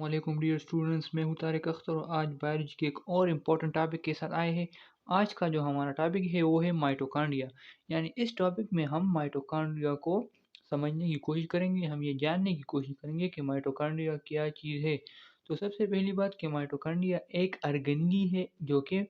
वालेकुम dear students, मैं हूं तारिक अख्तर और आज बायोलॉजी के एक और इम्पोर्टेंट टॉपिक के साथ आए हैं। आज का जो हमारा टॉपिक है वो है माइटोकॉन्ड्रिया। यानी इस टॉपिक में हम माइटोकॉन्ड्रिया को समझने की कोशिश करेंगे, हम ये जानने की कोशिश करेंगे कि माइटोकॉन्ड्रिया क्या चीज़ है। तो सबसे पहली बात कि माइटोकॉन्ड्रिया एक अर्गेनिली है जो कि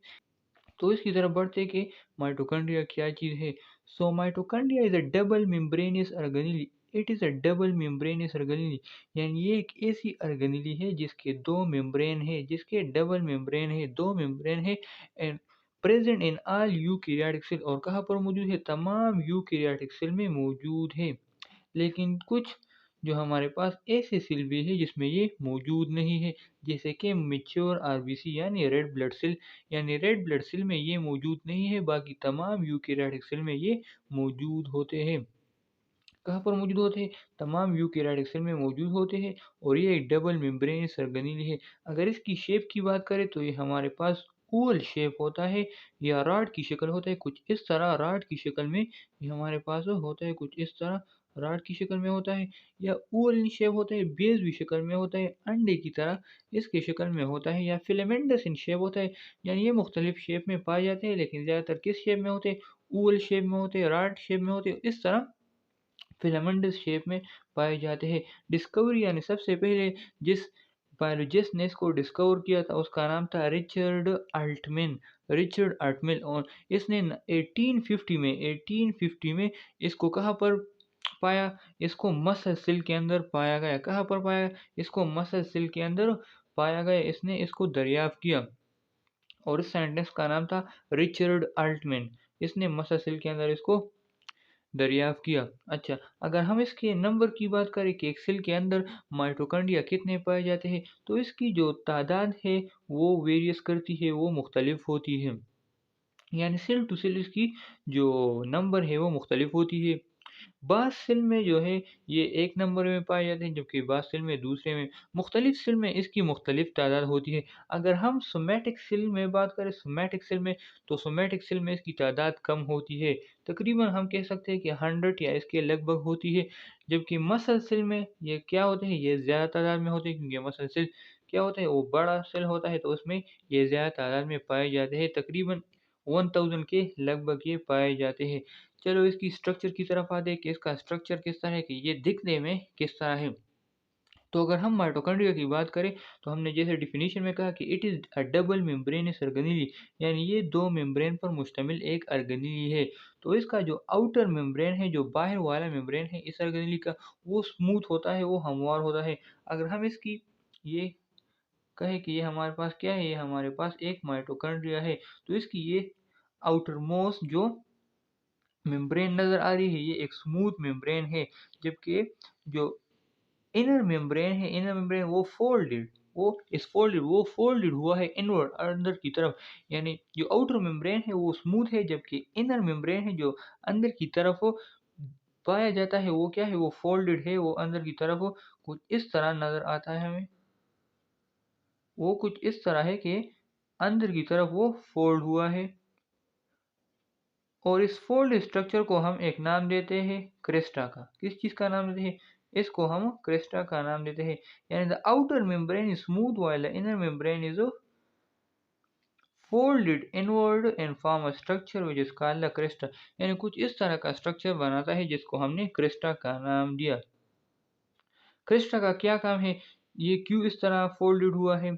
तो इसकी तरफ बढ़ते हैं कि माइटोकॉन्ड्रिया क्या चीज़ है। So mitochondria is a double membranosus organelle. It is a double membranosus organelle. यानी ये एक ऐसी ऑर्गेनेली है जिसके दो मेम्ब्रेन है, जिसके डबल मेम्ब्रेन है, दो मेम्ब्रेन है and present in all eukaryotic cell. और कहाँ पर मौजूद है? तमाम यूकैरियोटिक सेल में मौजूद है। लेकिन कुछ जो हमारे पास ऐसे सेल भी है जिसमें ये मौजूद नहीं है, जैसे कि मैच्योर आरबीसी यानी रेड ब्लड सेल। यानी रेड ब्लड सेल में ये मौजूद नहीं है, बाकी तमाम यूकैरियोटिक सेल में ये मौजूद होते हैं। कहाँ पर मौजूद होते हैं? तमाम यूकैरियोटिक सेल में मौजूद होते हैं। और ये एक डबल मेम्ब्रेनस ऑर्गेनेल है। अगर इसकी शेप की बात करें तो ये हमारे पास ओवल शेप होता है या रॉड की शक्ल होता है, कुछ इस तरह रॉड की शक्ल में ये हमारे पास होता है, कुछ इस तरह रॉड की शक्ल में होता है, या ओवल शेप होता है, बेज भी शक्ल में होता है, अंडे की तरह इसकी शक्ल में होता है, या फिलामेंटस इन शेप होता है। यानी ये मुख्तलिफ शेप में पाए जाते हैं, लेकिन ज़्यादातर किस शेप में होते हैं? ओवल शेप में होते हैं, रॉड शेप में होते हैं, इस तरह फिलामेंटस शेप में पाए जाते हैं। डिस्कवरी यानी सबसे पहले जिस बायोलॉजिस्ट ने इसको डिस्कवर किया था उसका नाम था रिचर्ड अल्टमैन। Richard Altman. और इसने 1850 में इसको कहाँ पर पाया? इसको मसल सेल के अंदर पाया गया। कहाँ पर पाया? इसको मसल सेल के अंदर पाया गया। इसने इसको दरियाफ्त किया और इस साइंटिस्ट का नाम था रिचर्ड अल्टमैन। इसने मसल सेल के अंदर इसको दरियाफ़्त किया। अच्छा, अगर हम इसके नंबर की बात करें कि एक सेल के अंदर माइटोकॉन्ड्रिया कितने पाए जाते हैं, तो इसकी जो तादाद है वो वेरियस करती है, वो मुख्तलिफ होती है। यानी सेल टू सेल इसकी जो नंबर है वो मुख्तलिफ होती है। बाँस सेल में जो है ये एक नंबर में पाए जाते हैं, जबकि बाँस सेल में दूसरे में। मुख्तलिफ सेल में इसकी मुख्तलिफ तादाद होती है। अगर हम सोमैटिक सेल में बात करें, सोमैटिक सेल में, तो सोमैटिक सेल में इसकी तादाद कम होती है। तकरीबन हम कह सकते हैं कि 100 या इसके लगभग होती है। जबकि मसल सेल में ये क्या होते हैं? ये ज़्यादा तादाद में होते हैं, क्योंकि मसल सेल क्या होता है? वो बड़ा सेल होता है, तो उसमें ये ज़्यादा तादाद में पाए जाते हैं। तकरीबन 1000 के लगभग ये पाए जाते हैं। चलो इसकी स्ट्रक्चर की तरफ आते हैं कि इसका स्ट्रक्चर किस तरह है, कि ये दिखने में किस तरह है। तो अगर हम माइटोकॉन्ड्रिया की बात करें तो हमने जैसे डेफिनेशन में कहा कि it is a double membranous organelle. यानी ये दो मेम्ब्रेन पर मुश्तमिल एक ऑर्गेनेली है। तो इसका जो आउटर मेम्ब्रेन है, जो बाहर वाला मेम्ब्रेन है इस ऑर्गेनेली का, वो स्मूथ होता है, वो हमवार होता है। अगर हम इसकी ये कहें कि ये हमारे पास क्या है, ये हमारे पास एक माइटोकॉन्ड्रिया है, तो इसकी ये आउटर मोस्ट जो मेम्ब्रेन नज़र आ रही है ये एक स्मूथ मेम्ब्रेन है। जबकि जो इनर मेम्ब्रेन है, इनर मेम्ब्रेन वो फोल्डेड हुआ है इनवर्ड अंदर की तरफ। यानी जो आउटर मेम्ब्रेन है वो स्मूथ है, जबकि इनर मेम्ब्रेन है जो अंदर की तरफ पाया जाता है वो क्या है? वो फोल्डेड है, वो अंदर की तरफ कुछ इस तरह नज़र आता है हमें। वो कुछ इस तरह है कि अंदर की तरफ वो फोल्ड हुआ है। और इस फोल्ड स्ट्रक्चर को हम एक नाम देते हैं क्रेस्टा का। किस चीज़ का नाम देते हैं? इसको हम क्रेस्टा का नाम देते हैं। यानी the outer membrane is smooth while the inner membrane is folded inward and form a structure which is called the Cresta. यानी कुछ इस तरह का स्ट्रक्चर बनाता है जिसको हमने क्रेस्टा का नाम दिया। क्रेस्टा का क्या काम है? ये क्यों इस तरह फोल्डेड हुआ है?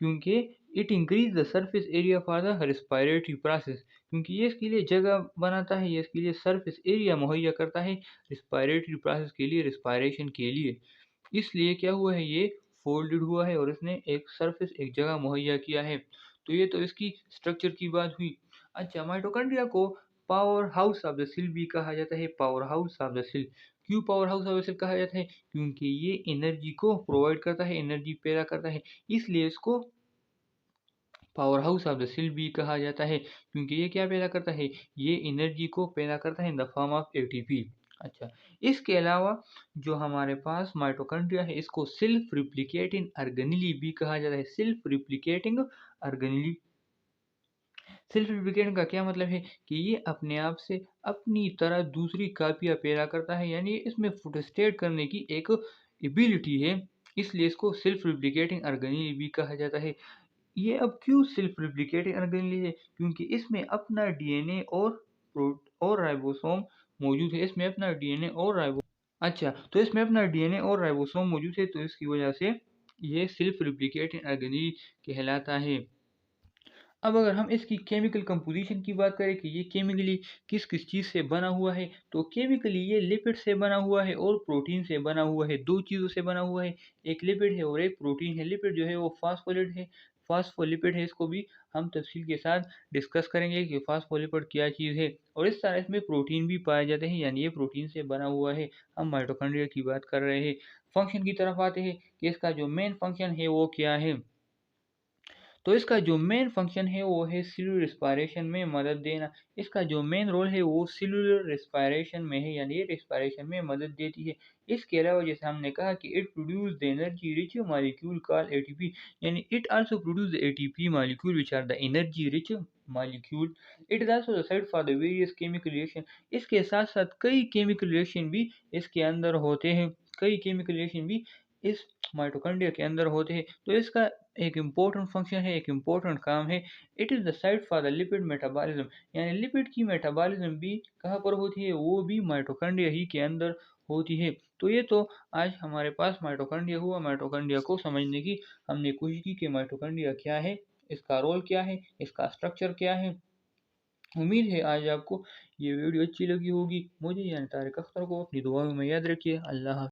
क्योंकि it increase the surface area for the respiratory process. क्योंकि ये इसके लिए जगह बनाता है, ये इसके लिए सरफेस एरिया मुहैया करता है रेस्पिरेटरी प्रोसेस के लिए, रेस्पिरेशन के लिए। इसलिए क्या हुआ है? ये फोल्डेड हुआ है और इसने एक सरफेस, एक जगह मुहैया किया है। तो ये तो इसकी स्ट्रक्चर की बात हुई। अच्छा, माइटोकॉन्ड्रिया को power house of the cell भी कहा जाता है। Power house of the cell क्यों power house of the cell कहा जाता है? क्योंकि ये एनर्जी को प्रोवाइड करता है, एनर्जी पैदा करता है, इसलिए इसको power house of the cell भी कहा जाता है। क्योंकि ये क्या पैदा करता है? ये एनर्जी को पैदा करता है in the form of ATP. अच्छा, इसके अलावा जो हमारे पास माइटोकॉन्ड्रिया है इसको सेल्फ रिप्लिकेटिंग ऑर्गेनेली भी कहा जाता है। Self replicating organelle. Self replicating का क्या मतलब है? कि ये अपने आप से अपनी तरह दूसरी कापियाँ पैदा करता है। यानी इसमें फोटोस्टेट करने की एक एबिलिटी है। इसलिए इसको सेल्फ रेप्लिकेटिंग ऑर्गेनेल भी कहा जाता है। ये अब क्यों सेल्फ रेप्लिकेटिंग ऑर्गेनेल है? क्योंकि इसमें अपना डीएनए और राइबोसोम मौजूद है। इसमें अपना डीएनए और अच्छा, तो इसमें अपना डीएनए और राइबोसोम मौजूद है, तो इसकी वजह से ये सेल्फ रेप्लिकेटिंग ऑर्गेनेल कहलाता है। अब अगर हम इसकी केमिकल कंपोज़िशन की बात करें कि ये केमिकली किस-किस चीज़ से बना हुआ है, तो केमिकली ये लिपिड से बना हुआ है और प्रोटीन से बना हुआ है, 2 चीज़ों से बना हुआ है, एक लिपिड है और एक प्रोटीन है। लिपिड जो है वो फास्फोलिपिड है, इसको भी हम तफ़सील के साथ डिस्कस करेंगे कि फास्फोलिपिड क्या चीज़ है। और इस तरह इसमें प्रोटीन भी पाए जाते हैं, यानी ये प्रोटीन से बना हुआ है। हम माइटोकॉन्ड्रिया की बात कर रहे हैं। फंक्शन की तरफ आते हैं कि इसका जो मेन फंक्शन है वो क्या है? तो इसका जो मेन फंक्शन है वो है सेल्यूलर रिस्पायरेशन में मदद देना। इसका जो मेन रोल है वो सेल्यूलर रिस्पायरेशन में है, यानी ये रिस्पायरेशन में मदद देती है। इसके अलावा जैसे हमने कहा कि it produce the energy rich molecule called ATP, यानी it also produce the ATP molecule which are the energy rich molecule. It is also the site for the various chemical reaction. इसके साथ-साथ कई केमिकल रिएक्शन भी इसके अंदर होते हैं। कई केमिकल रिएक्शन भी इस माइटोकॉन्ड्रिया के अंदर होते हैं। तो इसका एक इम्पोर्टेंट फंक्शन है, एक इम्पोर्टेंट काम है। It is the site for the lipid metabolism, यानी लिपिड की मेटाबॉलिज्म भी कहाँ पर होती है? वो भी माइटोकॉन्ड्रिया ही के अंदर होती है। तो ये तो आज हमारे पास माइटोकॉन्ड्रिया हुआ। माइटोकॉन्ड्रिया को समझने की हमने कोशिश की कि माइटोकॉन्ड्रिया क्या है, इसका रोल क्या है, इसका स्ट्रक्चर क्या है। उम्मीद है आज आपको ये वीडियो अच्छी लगी होगी। मुझे यानी तारिक अख्तर को अपनी दुआओं में याद रखिए। अल्लाह